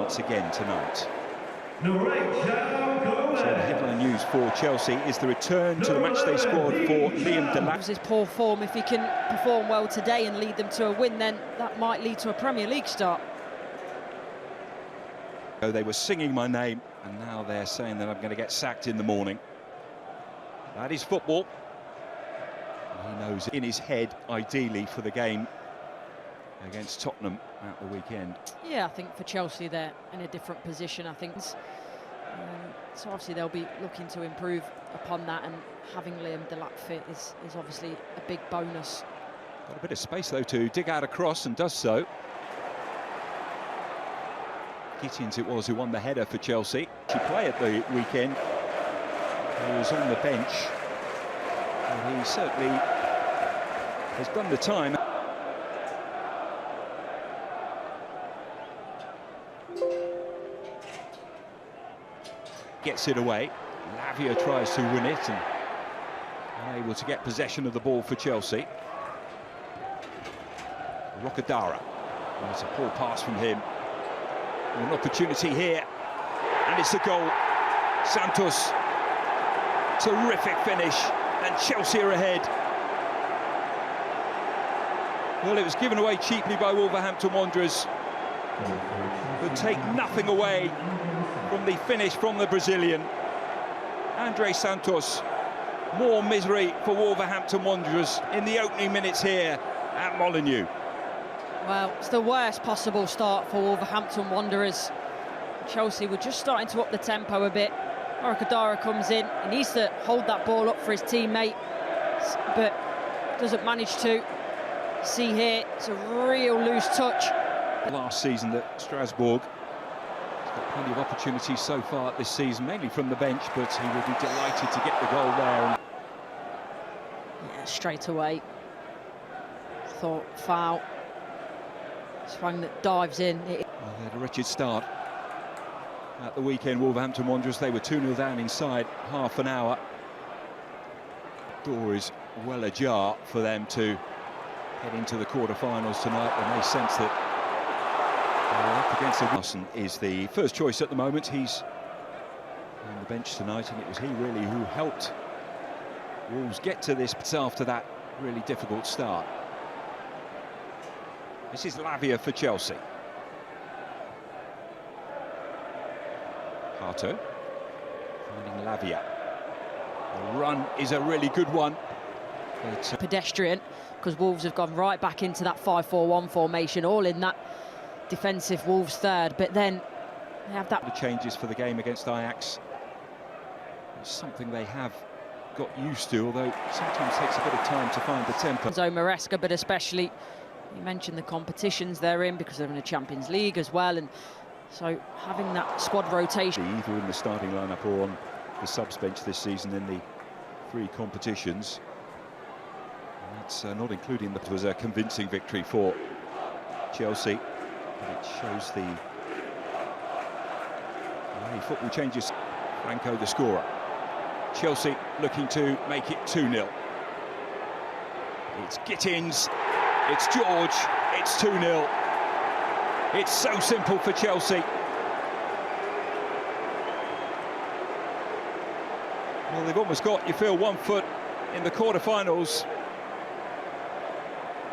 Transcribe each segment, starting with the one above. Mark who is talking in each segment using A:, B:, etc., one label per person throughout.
A: once again tonight. So the headline news for Chelsea is the return to the matchday squad for Liam Delap.
B: His poor form, if he can perform well today and lead them to a win, then that might lead to a Premier League start.
A: So they were singing my name, and now they're saying that I'm going to get sacked in the morning. That is football. And he knows it in his head, ideally, for the game against Tottenham at the weekend.
B: Yeah, I think for Chelsea they're in a different position, I think. So obviously they'll be looking to improve upon that, and having Liam Delap fit is obviously a big bonus.
A: Got a bit of space though to dig out a cross, and does so. Gittins it was who won the header for Chelsea. She played at the weekend. He was on the bench, and he certainly has done the time. Gets it away. Lavia tries to win it and unable to get possession of the ball for Chelsea. Rokadara. It's a poor pass from him. And an opportunity here, and it's a goal. Santos, terrific finish, and Chelsea are ahead. Well, it was given away cheaply by Wolverhampton Wanderers, but take nothing away from the finish from the Brazilian. André Santos, more misery for Wolverhampton Wanderers in the opening minutes here at Molineux.
B: Well, it's the worst possible start for Wolverhampton Wanderers. Chelsea were just starting to up the tempo a bit. Rokadara comes in, he needs to hold that ball up for his teammate, but doesn't manage to. See here, it's a real loose touch.
A: Last season at Strasbourg. He's got plenty of opportunities so far this season, mainly from the bench, but he will be delighted to get the goal there.
B: Yeah, straight away. Thought foul. Swang that dives in.
A: Well, they had a wretched start at the weekend. Wolverhampton Wanderers, they were 2-0 down inside half an hour. Door is well ajar for them to head into the quarter-finals tonight, and they sense that they're up against Larson is the first choice at the moment. He's on the bench tonight, and it was he really who helped Wolves get to this after that really difficult start. This is Lavia for Chelsea. Hato finding Lavia. The run is a really good one. But,
B: pedestrian, because Wolves have gone right back into that 5-4-1 formation, all in that defensive Wolves third, but then they have that.
A: The changes for the game against Ajax. It's something they have got used to, although it sometimes takes a bit of time to find the tempo.
B: Enzo Maresca, but especially, you mentioned the competitions they're in, because they're in the Champions League as well, and so having that squad rotation.
A: Either in the starting lineup or on the subs bench this season in the 3 competitions. And that's not including the... It was a convincing victory for Chelsea. And it shows the football changes. Franco the scorer. Chelsea looking to make it 2-0. It's Gittins, it's George, it's 2-0. It's so simple for Chelsea. Well, they've almost got, you feel, 1 foot in the quarter-finals.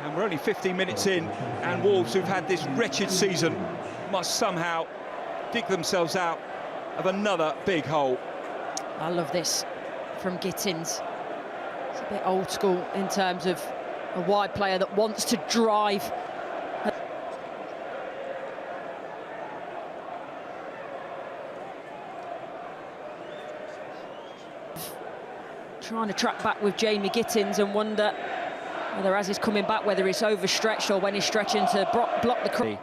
A: And we're only 15 minutes in, and Wolves, who've had this wretched season, must somehow dig themselves out of another big hole.
B: I love this from Gittins. It's a bit old school in terms of a wide player that wants to drive. Trying to track back with Jamie Gittins and wonder whether as he's coming back, whether it's overstretched or when he's stretching to block the...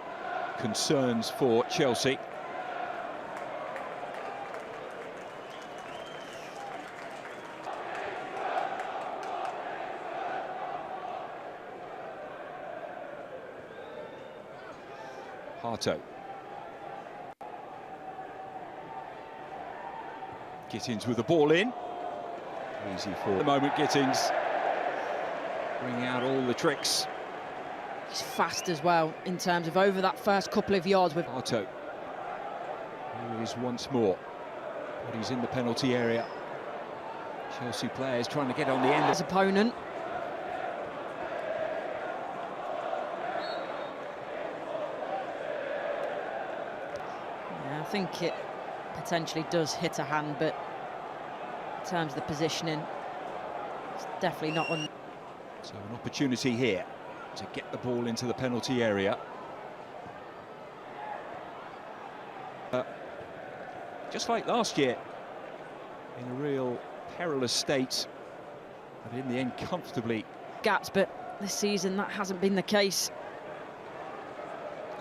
A: Concerns for Chelsea. Hato. Gittins with the ball in. Easy for the moment, Gittins. Bringing out all the tricks.
B: He's fast as well in terms of over that first couple of yards with
A: Hato. Here it is once more, but he's in the penalty area. Chelsea players trying to get on the end of
B: His opponent. Yeah, I think it potentially does hit a hand, but in terms of the positioning, it's definitely not on.
A: So an opportunity here to get the ball into the penalty area. Just like last year, in a real perilous state, but in the end comfortably.
B: Gaps, but this season that hasn't been the case.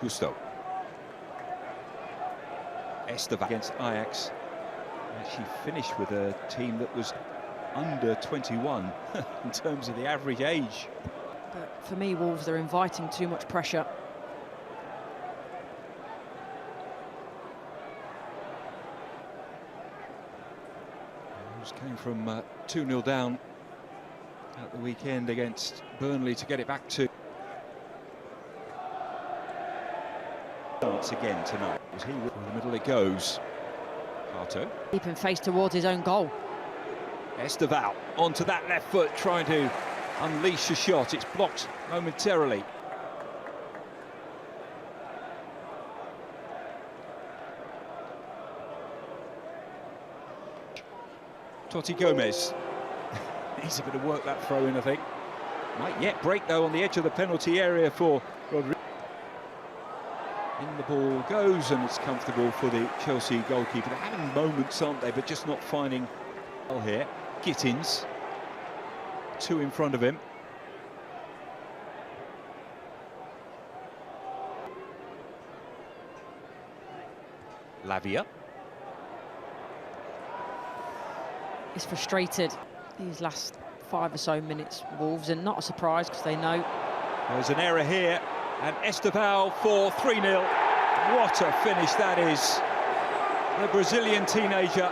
A: Gusto. Esteval against Ajax. Actually finished with a team that was under 21 in terms of the average age.
B: But for me, Wolves are inviting too much pressure.
A: Wolves came from 2-0 down at the weekend against Burnley to get it back to. Once again tonight, as he in the middle it goes. Pato.
B: Keeping face towards his own goal.
A: Esteval onto that left foot, trying to unleash a shot. It's blocked momentarily. Totti Gomez needs a bit of work, that throw in, I think. Might yet break though on the edge of the penalty area for Rodriguez. In the ball goes, and it's comfortable for the Chelsea goalkeeper. They're having moments, aren't they, but just not finding well here. Gittins, two in front of him. Lavia.
B: He's frustrated these last 5 or so minutes, Wolves, and not a surprise because they know.
A: There's an error here, and Esteval for 3-0. What a finish that is. The Brazilian teenager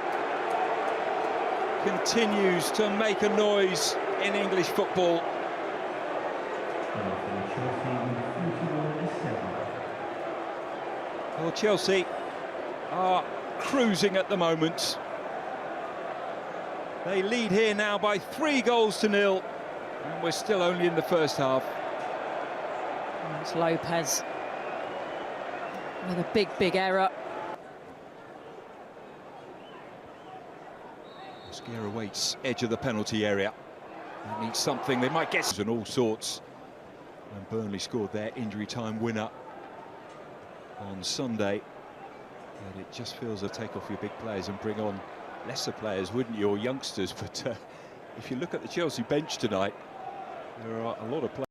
A: continues to make a noise in English football. Well, Chelsea are cruising at the moment. They lead here now by 3-0, and we're still only in the first half.
B: It's Lopez with a big error.
A: Mosquera waits edge of the penalty area. They need something. They might get and all sorts. And Burnley scored their injury time winner on Sunday. And it just feels a take off your big players and bring on lesser players, wouldn't you, or youngsters? But if you look at the Chelsea bench tonight, there are a lot of players.